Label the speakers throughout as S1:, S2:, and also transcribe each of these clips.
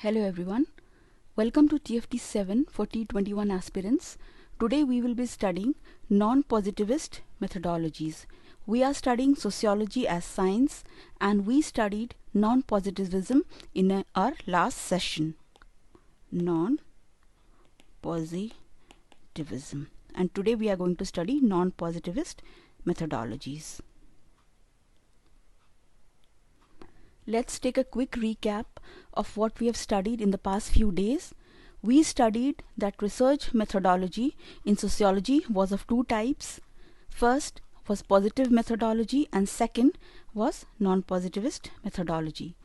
S1: Hello everyone, welcome to TFT 7 for T21 aspirants. Today we will be studying non-positivist methodologies. We are studying sociology as science and we studied non-positivism in our last session. Non-positivism, and today we are going to study non-positivist methodologies. Let's take a quick recap of what we have studied in the past few days. We studied that research methodology in sociology was of two types. First was positive methodology and second was non-positivist methodology.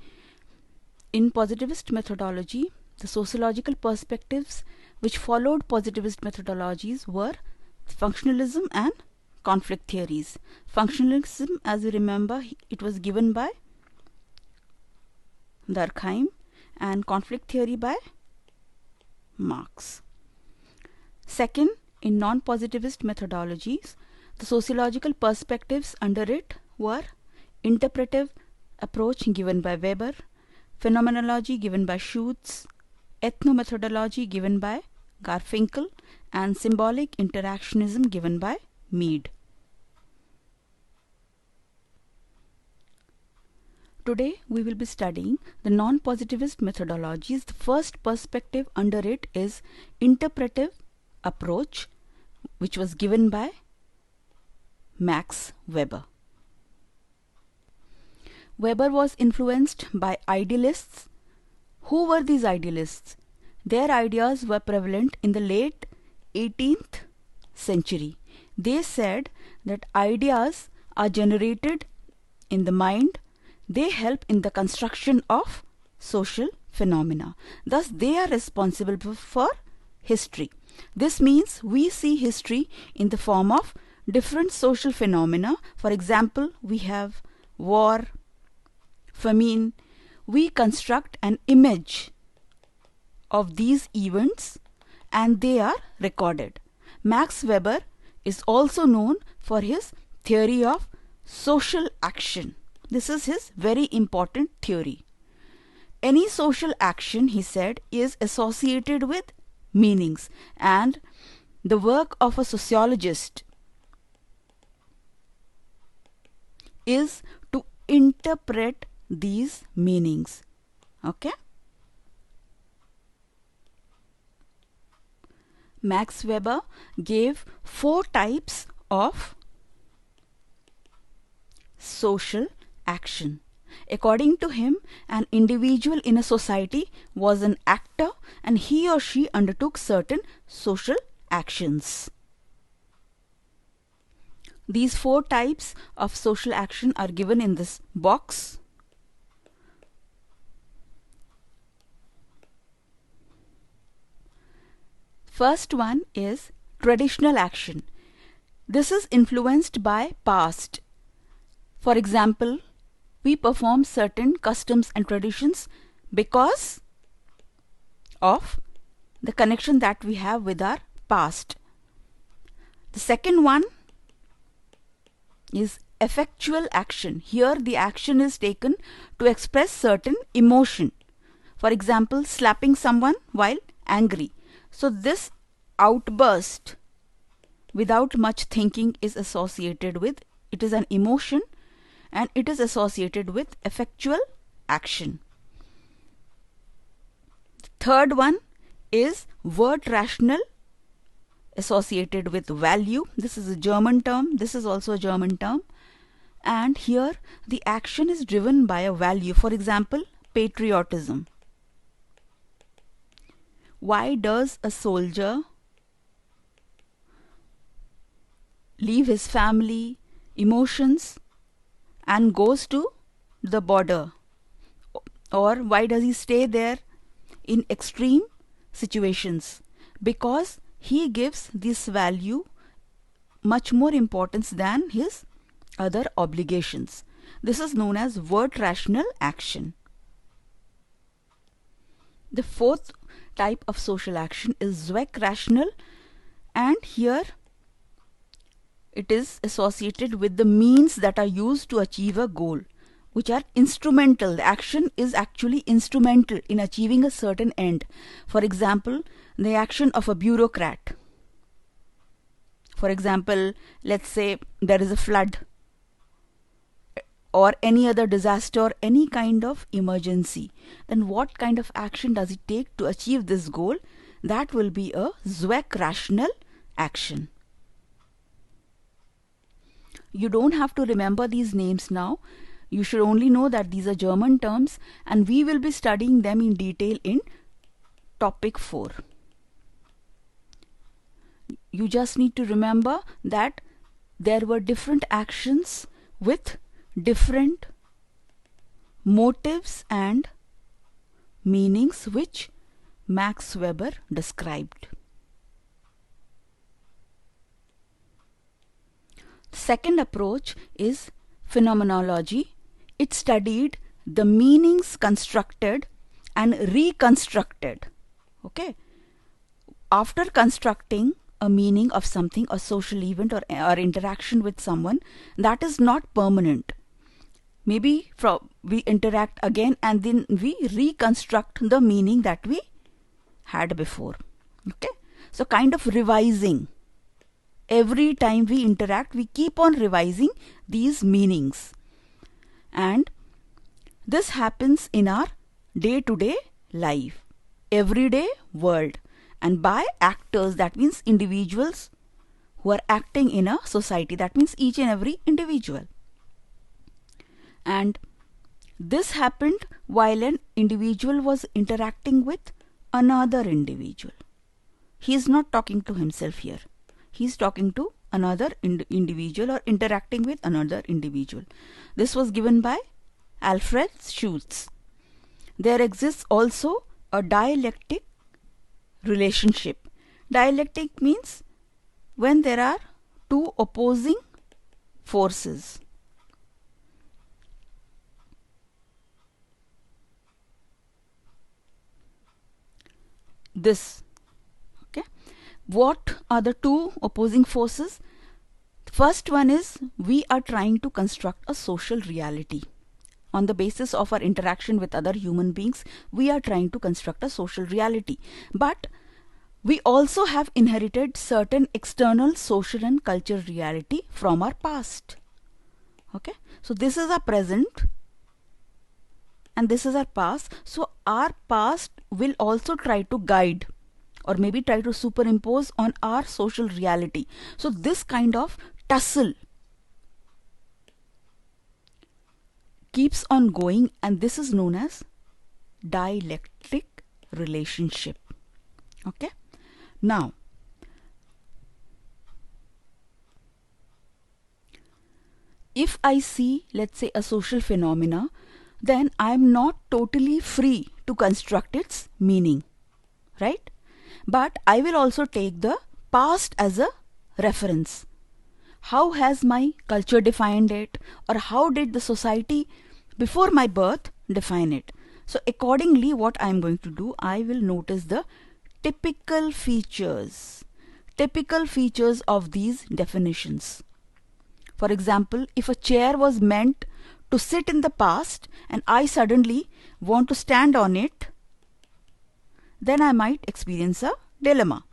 S1: In positivist methodology, the sociological perspectives which followed positivist methodologies were functionalism and conflict theories. Functionalism, as you remember, it was given by Durkheim, and conflict theory by Marx. Second, in non-positivist methodologies, the sociological perspectives under it were interpretive approach given by Weber, phenomenology given by Schutz, ethnomethodology given by Garfinkel, and symbolic interactionism given by Mead. Today we will be studying the non-positivist methodologies. The first perspective under it is interpretive approach, which was given by Max Weber. Weber was influenced by idealists. Who were these idealists? Their ideas were prevalent in the late 18th century. They said that ideas are generated in the mind. They help in the construction of social phenomena. Thus, they are responsible for history. This means we see history in the form of different social phenomena. For example, we have war, famine. We construct an image of these events and they are recorded. Max Weber is also known for his theory of social action. This is his very important theory. Any social action, he said, is associated with meanings, and the work of a sociologist is to interpret these meanings. Okay? Max Weber gave 4 types of social action. According to him, an individual in a society was an actor and he or she undertook certain social actions. These 4 types of social action are given in this box. First one is traditional action. This is influenced by past. For example, we perform certain customs and traditions because of the connection that we have with our past. The second one is effectual action. Here the action is taken to express certain emotion. For example, slapping someone while angry. So this outburst without much thinking is associated with, it is an emotion and it is associated with effectual action. The third one is word rational associated with value. This is a German term. This is also a German term. And here the action is driven by a value. For example, patriotism. Why does a soldier leave his family, emotions, and goes to the border? Or why does he stay there in extreme situations? Because he gives this value much more importance than his other obligations. This is known as word rational action. The fourth type of social action is Zweck rational, and here it is associated with the means that are used to achieve a goal, which are instrumental. The action is actually actually instrumental in achieving a certain end. For example, the action of a bureaucrat. For example, let's say there is a flood or any other disaster, any kind of emergency. Then what kind of action does it take to achieve this goal? That will be a Zweck rational action. You don't have to remember these names now. You should only know that these are German terms, and we will be studying them in detail in topic 4. You just need to remember that there were different actions with different motives and meanings which Max Weber described. Second approach is phenomenology. It studied the meanings constructed and reconstructed. Okay. After constructing a meaning of something, a social event or interaction with someone, that is not permanent. Maybe we interact again and then we reconstruct the meaning that we had before. Okay. So kind of revising. Every time we interact, we keep on revising these meanings. And this happens in our day-to-day life, everyday world, and by actors, that means individuals who are acting in a society, that means each and every individual. And this happened while an individual was interacting with another individual. He is not talking to himself here. He is talking to another individual or interacting with another individual. This was given by Alfred Schutz. There exists also a dialectic relationship. Dialectic means when there are two opposing forces. Okay. What are the two opposing forces? First one is we are trying to construct a social reality. On the basis of our interaction with other human beings, we are trying to construct a social reality. But we also have inherited certain external social and cultural reality from our past. Okay. So this is our present and this is our past. So our past will also try to guide or maybe try to superimpose on our social reality. So this kind of tussle keeps on going, and this is known as dialectic relationship. Okay. Now, if I see, let's say, a social phenomena, then I am not totally free to construct its meaning, right? But I will also take the past as a reference. How has my culture defined it, or how did the society before my birth define it? So accordingly, what I am going to do, I will notice the typical features of these definitions. For example, if a chair was meant to sit in the past and I suddenly want to stand on it, then I might experience a dilemma.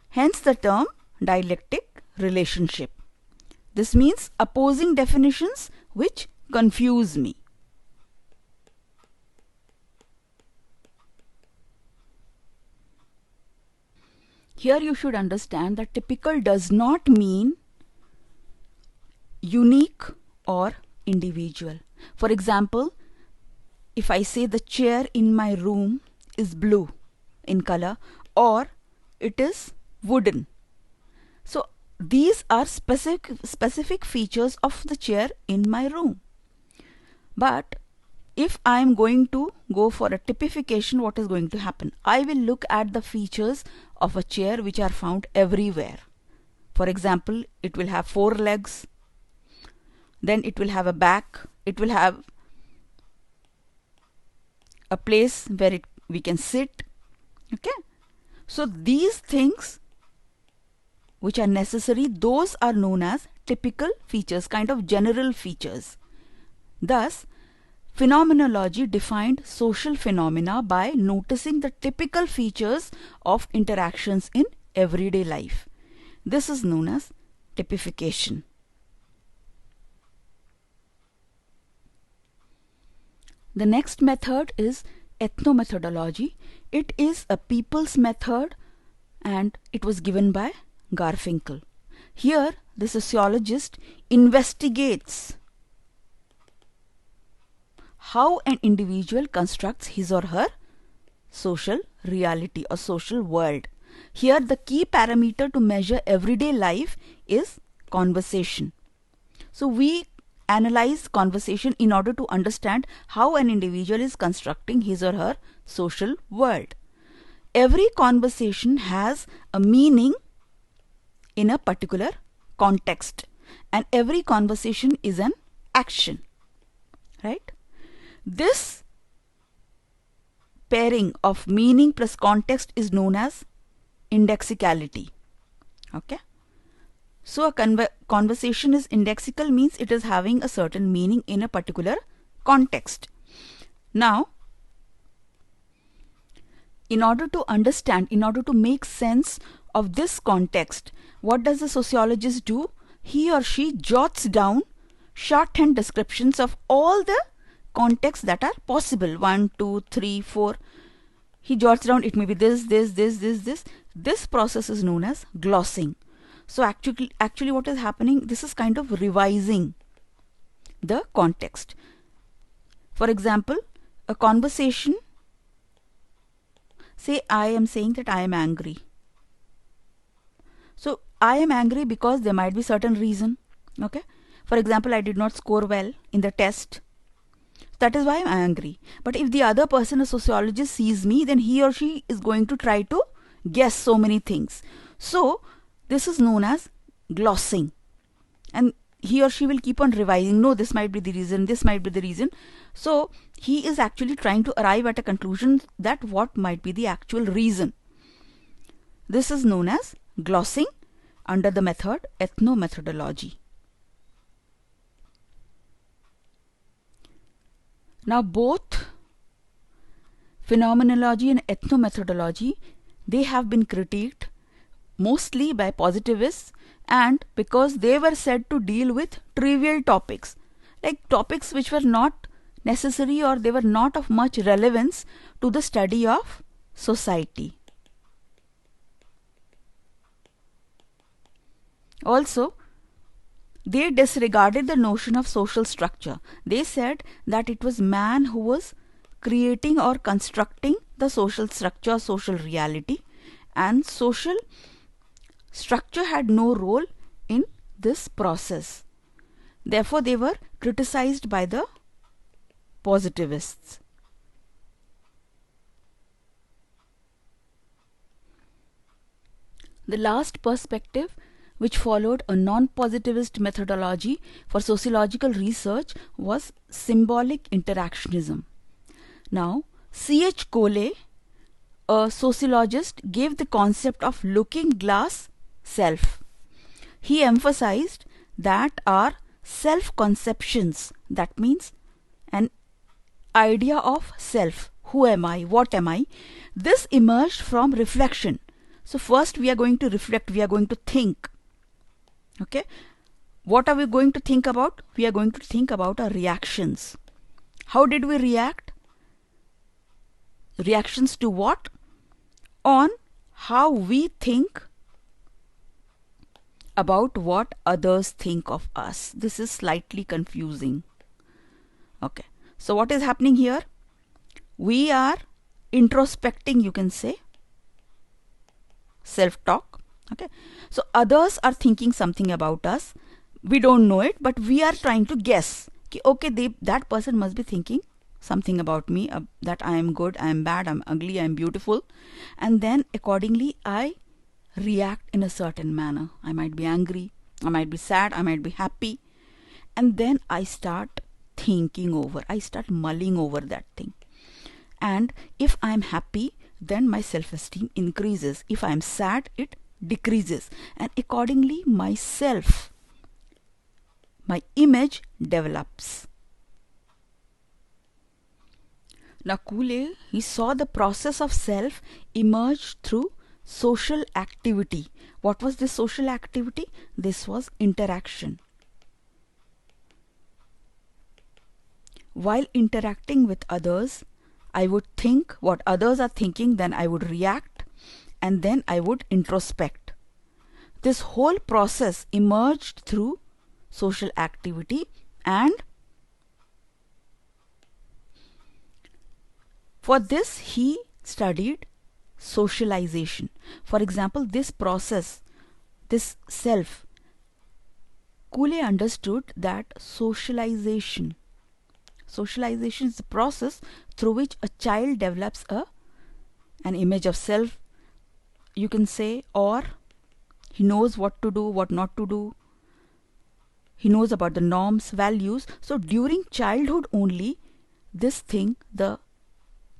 S1: Hence the term dialectic relationship. This means opposing definitions which confuse me. Here you should understand that typical does not mean unique or individual. For example, if I say the chair in my room is blue in color or it is wooden. So these are specific features of the chair in my room. But if I am going to go for a typification, what is going to happen? I will look at the features of a chair which are found everywhere. For example, it will have 4 legs, then it will have a back, it will have a place where we can sit. Okay. So these things which are necessary, those are known as typical features, kind of general features. Thus, Phenomenology defined social phenomena by noticing the typical features of interactions in everyday life. This is known as typification. The next method is ethnomethodology. It is a people's method and it was given by Garfinkel. Here, the sociologist investigates how an individual constructs his or her social reality or social world. Here, the key parameter to measure everyday life is conversation. So, we analyze conversation in order to understand how an individual is constructing his or her social world. Every conversation has a meaning in a particular context, and every conversation is an action, right? This pairing of meaning plus context is known as indexicality. Okay, so a conversation is indexical, means it is having a certain meaning in a particular context. Now, in order to understand, in order to make sense of this context, what does the sociologist do? He or she jots down shorthand descriptions of all the contexts that are possible. 1, 2, 3, 4. He jots down, it may be this, this, this, this, this. This process is known as glossing. So actually what is happening, this is kind of revising the context. For example, a conversation, say I am saying that I am angry. So I am angry because there might be certain reason. Okay. For example, I did not score well in the test. That is why I am angry. But if the other person, a sociologist, sees me, then he or she is going to try to guess so many things. So this is known as glossing. And he or she will keep on revising. No, this might be the reason. This might be the reason. So he is actually trying to arrive at a conclusion that what might be the actual reason. This is known as glossing under the method ethnomethodology. Now both phenomenology and ethnomethodology, they have been critiqued mostly by positivists, and because they were said to deal with trivial topics, like topics which were not necessary or they were not of much relevance to the study of society. Also, they disregarded the notion of social structure. They said that it was man who was creating or constructing the social structure, social reality, and social structure had no role in this process. Therefore, they were criticized by the positivists. The last perspective, which followed a non-positivist methodology for sociological research, was symbolic interactionism. Now, C.H. Cole, a sociologist, gave the concept of looking glass self. He emphasized that our self-conceptions, that means an idea of self, who am I, what am I, this emerged from reflection. So first we are going to reflect, we are going to think. Okay, what are we going to think about? We are going to think about our reactions. How did we react? Reactions to what? On how we think about what others think of us. This is slightly confusing. Okay, so what is happening here? We are introspecting, you can say, self-talk. Okay, so others are thinking something about us. We don't know it, but we are trying to guess. Okay, that person must be thinking something about me, that I am good, I am bad, I am ugly, I am beautiful. And then accordingly, I react in a certain manner. I might be angry, I might be sad, I might be happy. And then I start thinking over, I start mulling over that thing. And if I am happy, then my self-esteem increases. If I am sad, it decreases, and accordingly my image develops. Now Cooley, he saw the process of self emerge through social activity. What was this social activity? This was interaction. While interacting with others, I would think what others are thinking, then I would react, and then I would introspect. This whole process emerged through social activity, and for this he studied socialization. For example, this process, this self, Cooley understood that socialization is the process through which a child develops an image of self, you can say, or he knows what to do, what not to do. He knows about the norms, values. So during childhood only, this thing, the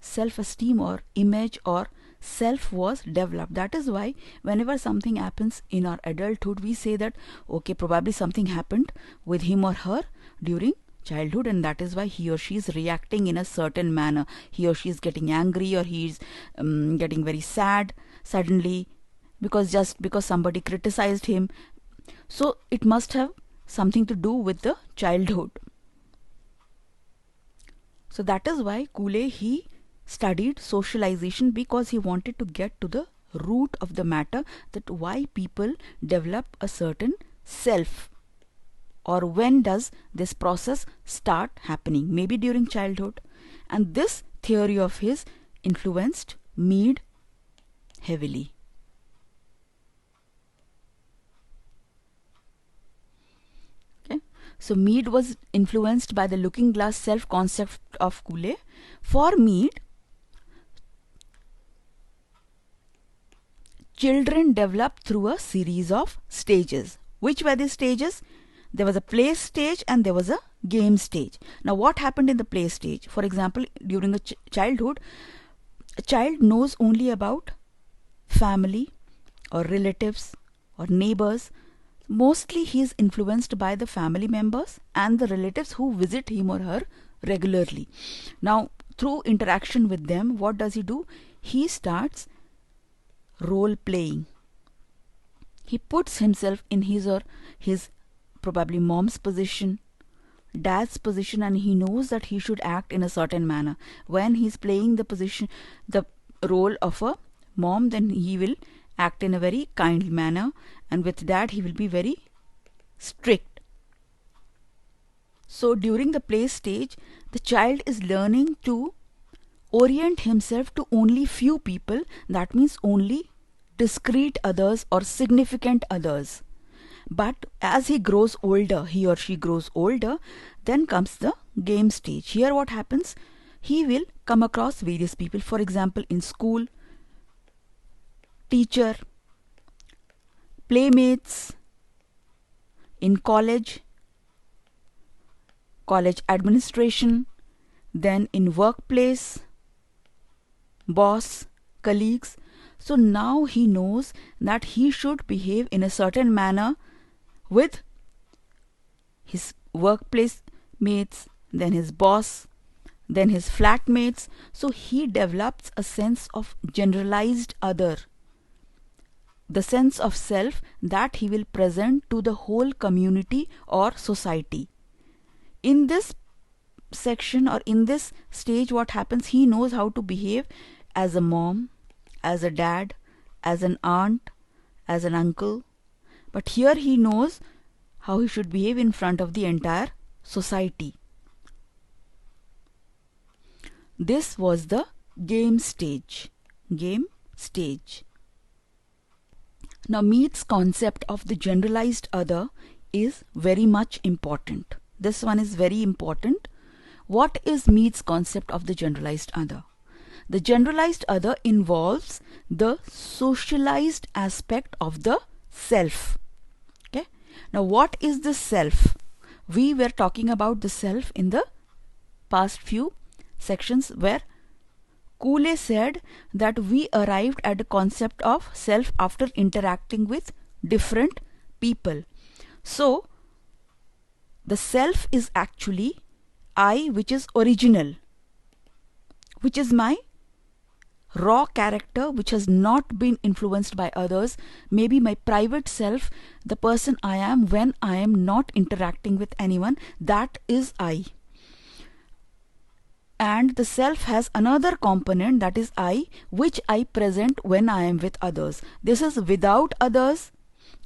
S1: self-esteem or image or self, was developed. That is why whenever something happens in our adulthood, we say that okay, probably something happened with him or her during childhood, and that is why he or she is reacting in a certain manner. He or she is getting angry, or he is getting very sad suddenly just because somebody criticized him. So it must have something to do with the childhood. So that is why Cooley, he studied socialization, because he wanted to get to the root of the matter, that why people develop a certain self, or when does this process start happening, maybe during childhood. And this theory of his influenced Mead heavily. Okay, so Mead was influenced by the looking glass self concept of Cooley. For Mead, children develop through a series of stages. Which were the stages? There was a play stage and there was a game stage. Now what happened in the play stage? For example, during the childhood, a child knows only about family or relatives or neighbors. Mostly he is influenced by the family members and the relatives who visit him or her regularly. Now through interaction with them, what does he do? He starts role playing. He puts himself in his or his probably mom's position, dad's position, and he knows that he should act in a certain manner. When he's playing the role of a mom, then he will act in a very kind manner, and with dad he will be very strict. So during the play stage, the child is learning to orient himself to only few people, that means only discrete others or significant others. But as he grows older, he or she grows older, then comes the game stage. Here what happens? He will come across various people. For example, in school, teacher, playmates, in college administration, then in workplace, boss, colleagues. So now he knows that he should behave in a certain manner with his workplace mates, then his boss, then his flatmates. So he develops a sense of generalized other, the sense of self that he will present to the whole community or society. In this section or in this stage, what happens? He knows how to behave as a mom, as a dad, as an aunt, as an uncle. But here he knows how he should behave in front of the entire society. This was the game stage. Game stage. Now Mead's concept of the generalized other is very much important. This one is very important. What is Mead's concept of the generalized other? The generalized other involves the socialized aspect of the self. Okay. Now what is the self? We were talking about the self in the past few sections, where Cooley said that we arrived at the concept of self after interacting with different people. So the self is actually I, which is original, which is my raw character, which has not been influenced by others, maybe my private self, the person I am when I am not interacting with anyone, that is I. And the self has another component, that is I, which I present when I am with others. This is without others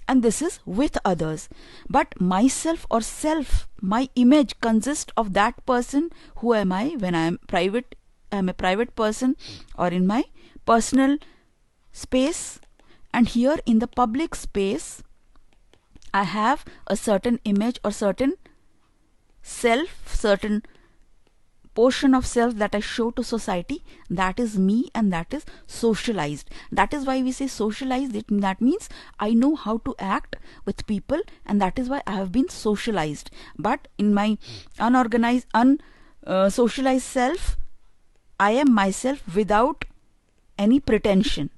S1: and this is with others. But myself or self, my image consists of that person. Who am I when I am private? I am a private person or in my personal space, and here in the public space I have a certain image or certain self, certain portion of self that I show to society. That is me and that is socialized. That is why we say socialized. That means I know how to act with people, and that is why I have been socialized. But in my unorganized, unsocialized self, I am myself without any pretension.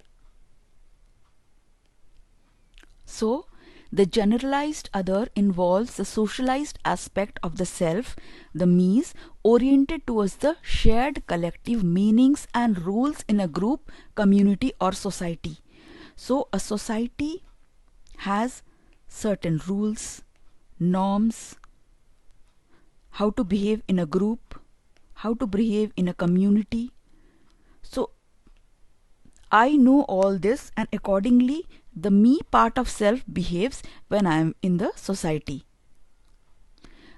S1: So, the generalized other involves the socialized aspect of the self, the me's, oriented towards the shared collective meanings and rules in a group, community or society. So, a society has certain rules, norms, how to behave in a group, how to behave in a community. So I know all this, and accordingly the me part of self behaves when I am in the society.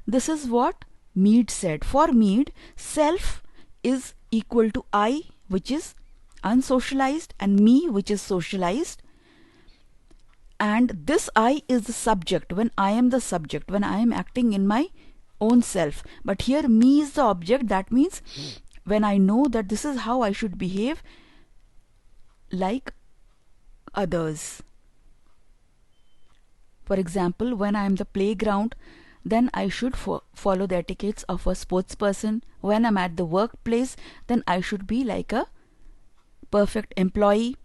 S1: This is what Mead said. For Mead, self is equal to I, which is unsocialized, and me, which is socialized. And this I is the subject when I am the subject, when I am acting in my own self. But here me is the object. That means when I know that this is how I should behave like others. For example, when I am the playground, then I should follow the etiquettes of a sports person. When I'm at the workplace, then I should be like a perfect employee.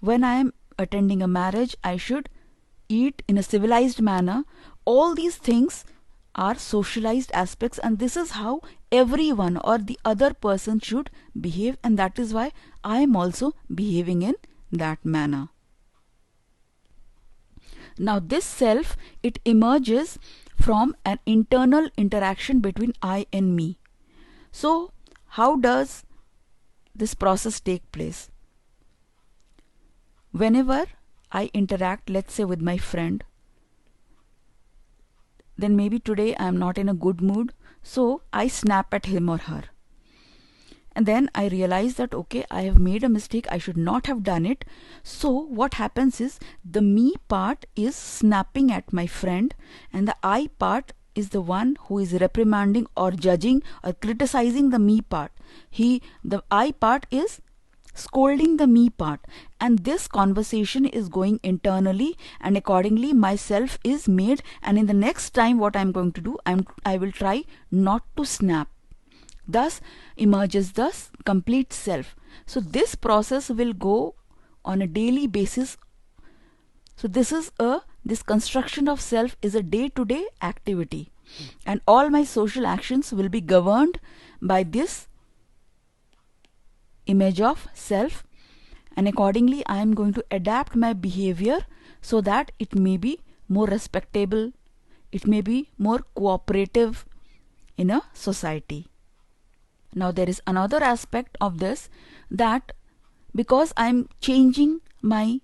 S1: When I am attending a marriage, I should eat in a civilized manner. All these things are socialized aspects, and this is how everyone or the other person should behave, and that is why I am also behaving in that manner. Now this self, it emerges from an internal interaction between I and me. So how does this process take place? Whenever I interact, let's say with my friend, then maybe today I am not in a good mood, so I snap at him or her. And then I realize that okay, I have made a mistake, I should not have done it. So what happens is the me part is snapping at my friend, and the I part is the one who is reprimanding or judging or criticizing the me part. The I part is scolding the me part, and this conversation is going internally, and accordingly myself is made, and in the next time what I'm going to do, I will try not to snap. Thus emerges the complete self. So this process will go on a daily basis. So this construction of self is a day-to-day activity, and all my social actions will be governed by this image of self, and accordingly I am going to adapt my behavior so that it may be more respectable, it may be more cooperative in a society. Now there is another aspect of this, that because I am changing my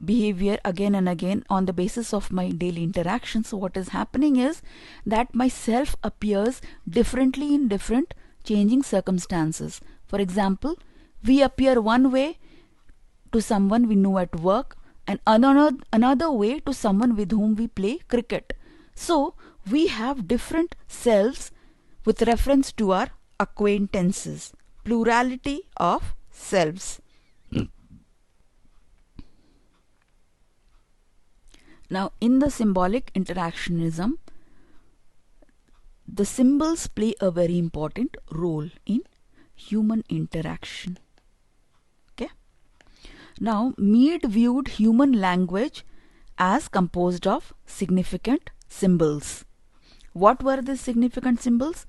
S1: behavior again and again on the basis of my daily interactions, so what is happening is that my self appears differently in different changing circumstances. For example, we appear one way to someone we know at work, and another way to someone with whom we play cricket. So we have different selves with reference to our acquaintances. Plurality of selves. Now in the symbolic interactionism, the symbols play a very important role in human interaction. Okay. Now Mead viewed human language as composed of significant symbols. What were the significant symbols?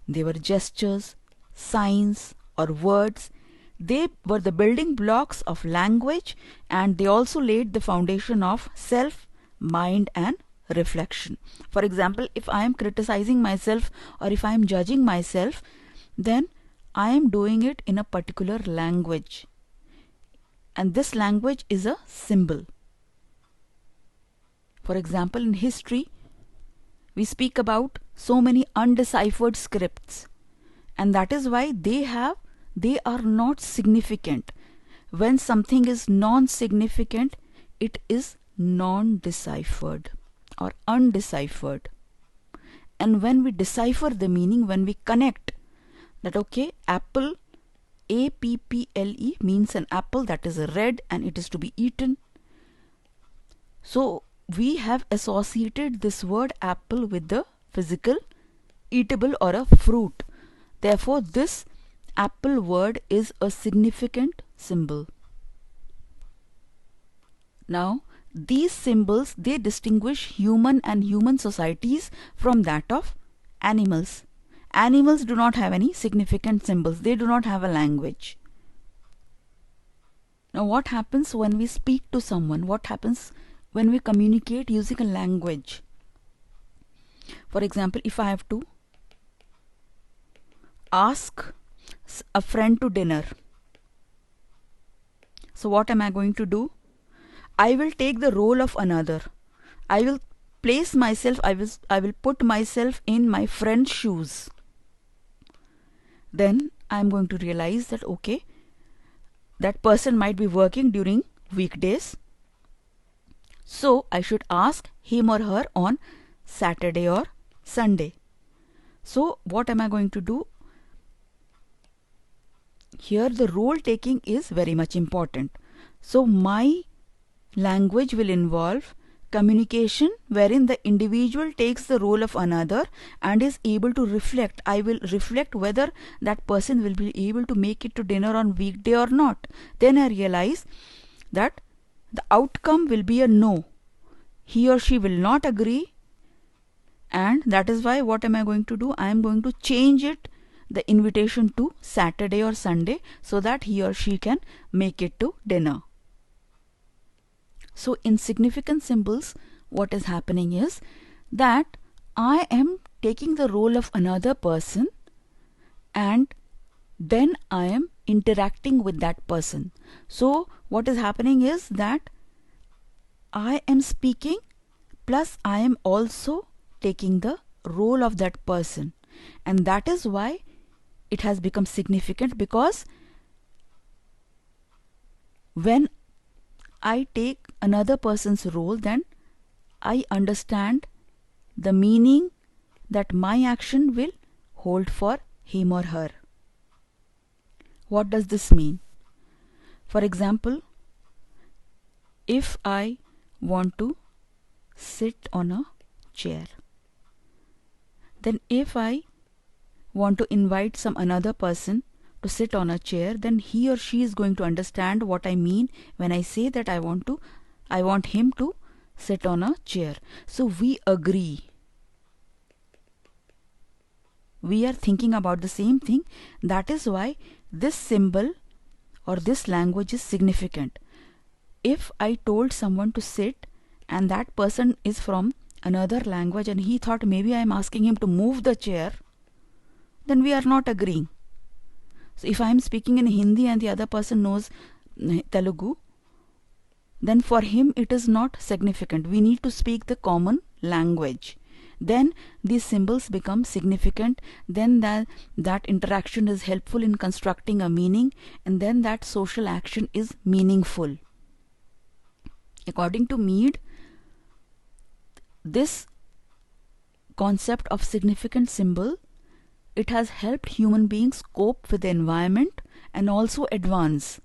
S1: They were gestures, signs, or words. They were the building blocks of language, and they also laid the foundation of self, mind, and reflection. For example, if I am criticizing myself or if I am judging myself, then I am doing it in a particular language, and this language is a symbol. For example, in history, we speak about so many undeciphered scripts, and that is why they are not significant. When something is non-significant, it is non-deciphered or undeciphered. And when we decipher the meaning, when we connect that, okay, apple, apple, means an apple that is red and it is to be eaten. So we have associated this word apple with the physical eatable or a fruit. Therefore, this apple word is a significant symbol. Now, these symbols, they distinguish human and human societies from that of animals. Animals do not have any significant symbols. They do not have a language. Now, what happens when we speak to someone? What happens when we communicate using a language? For example, if I have to ask a friend to dinner, so what am I going to do? I will take the role of another. I will place myself, I will put myself in my friend's shoes. Then I am going to realize that, okay, that person might be working during weekdays, so I should ask him or her on Saturday or Sunday. So what am I going to do? Here the role taking is very much important. So my language will involve communication wherein the individual takes the role of another and is able to reflect. I will reflect whether that person will be able to make it to dinner on weekday or not. Then I realize that the outcome will be a no. He or she will not agree, and that is why what am I going to do? I am going to change it, the invitation, to Saturday or Sunday, so that he or she can make it to dinner. So in significant symbols, what is happening is that I am taking the role of another person and then I am interacting with that person. So what is happening is that I am speaking plus I am also taking the role of that person, and that is why it has become significant, because when I take another person's role, then I understand the meaning that my action will hold for him or her. What does this mean? For example, if I want to sit on a chair, then if I want to invite some another person to sit on a chair, then he or she is going to understand what I mean when I say that I want him to sit on a chair. So we agree. We are thinking about the same thing. That is why this symbol or this language is significant. If I told someone to sit and that person is from another language and he thought maybe I am asking him to move the chair, then we are not agreeing. So if I am speaking in Hindi and the other person knows Telugu, then for him it is not significant. We need to speak the common language. Then these symbols become significant. Then that interaction is helpful in constructing a meaning, and then that social action is meaningful. According to Mead, this concept of significant symbol, it has helped human beings cope with the environment and also advance.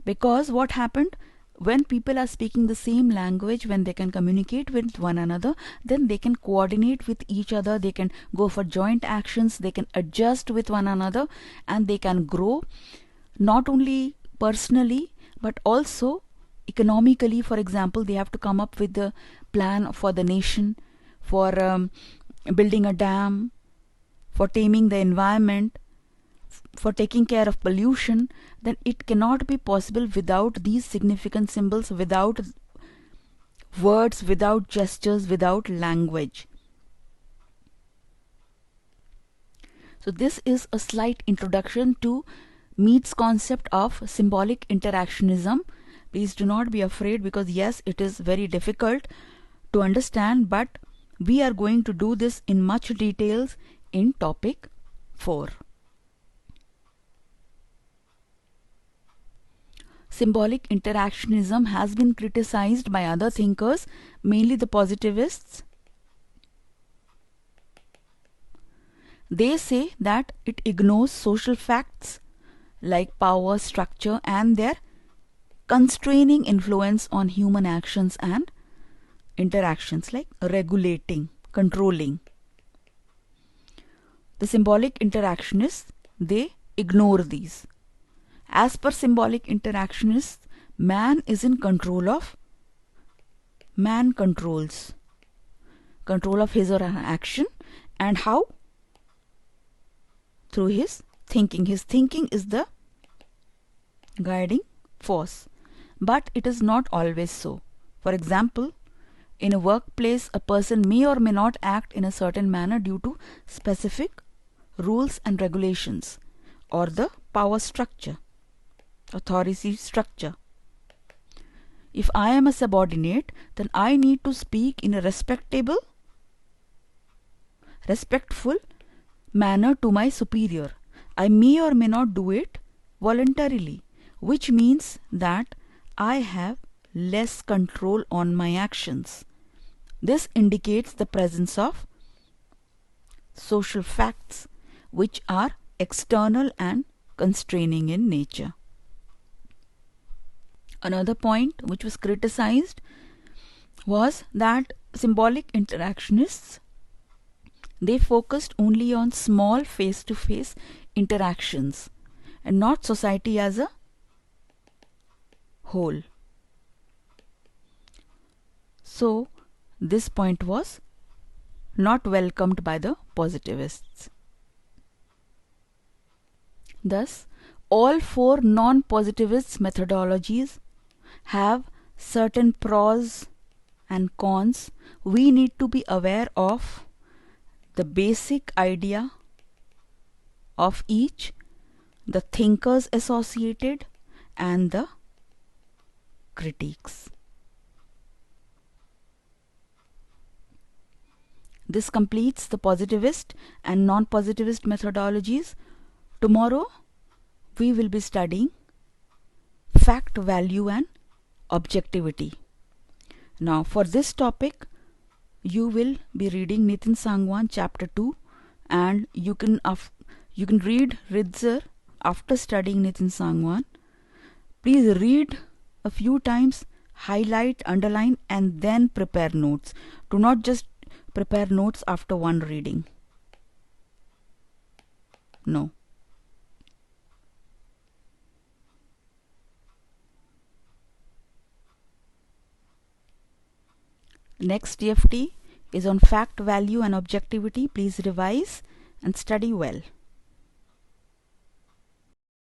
S1: Because what happened, when people are speaking the same language, when they can communicate with one another, then they can coordinate with each other, they can go for joint actions, they can adjust with one another, and they can grow not only personally but also economically. For example, they have to come up with the plan for the nation, for building a dam, for taming the environment, for taking care of pollution, then it cannot be possible without these significant symbols, without words, without gestures, without language. So this is a slight introduction to Mead's concept of symbolic interactionism. Please do not be afraid, because yes, it is very difficult to understand, but we are going to do this in much details in topic 4. Symbolic interactionism has been criticized by other thinkers, mainly the positivists. They say that it ignores social facts like power structure and their constraining influence on human actions and interactions, like regulating, controlling. The symbolic interactionists, they ignore these. As per symbolic interactionists, man is in control of, man controls control of his or her action. And how? Through his thinking. His thinking is the guiding force, but it is not always so. For example, in a workplace, a person may or may not act in a certain manner due to specific rules and regulations, or the power structure, authority structure. If I am a subordinate, then I need to speak in a respectful manner to my superior. I may or may not do it voluntarily, which means that I have less control on my actions. This indicates the presence of social facts which are external and constraining in nature. Another point which was criticized was that symbolic interactionists, they focused only on small face-to-face interactions and not society as a whole. So this point was not welcomed by the positivists. Thus, all 4 non-positivist methodologies have certain pros and cons. We need to be aware of the basic idea of each, the thinkers associated, and the critiques. This completes the positivist and non-positivist methodologies. Tomorrow we will be studying fact, value, and objectivity. Now for this topic you will be reading Nitin Sangwan chapter 2, and you can read Ritzer after studying Nitin Sangwan. Please read a few times, highlight, underline, and then prepare notes. Do not just prepare notes after one reading. No. Next TFT is on fact, value, and objectivity. Please revise and study well.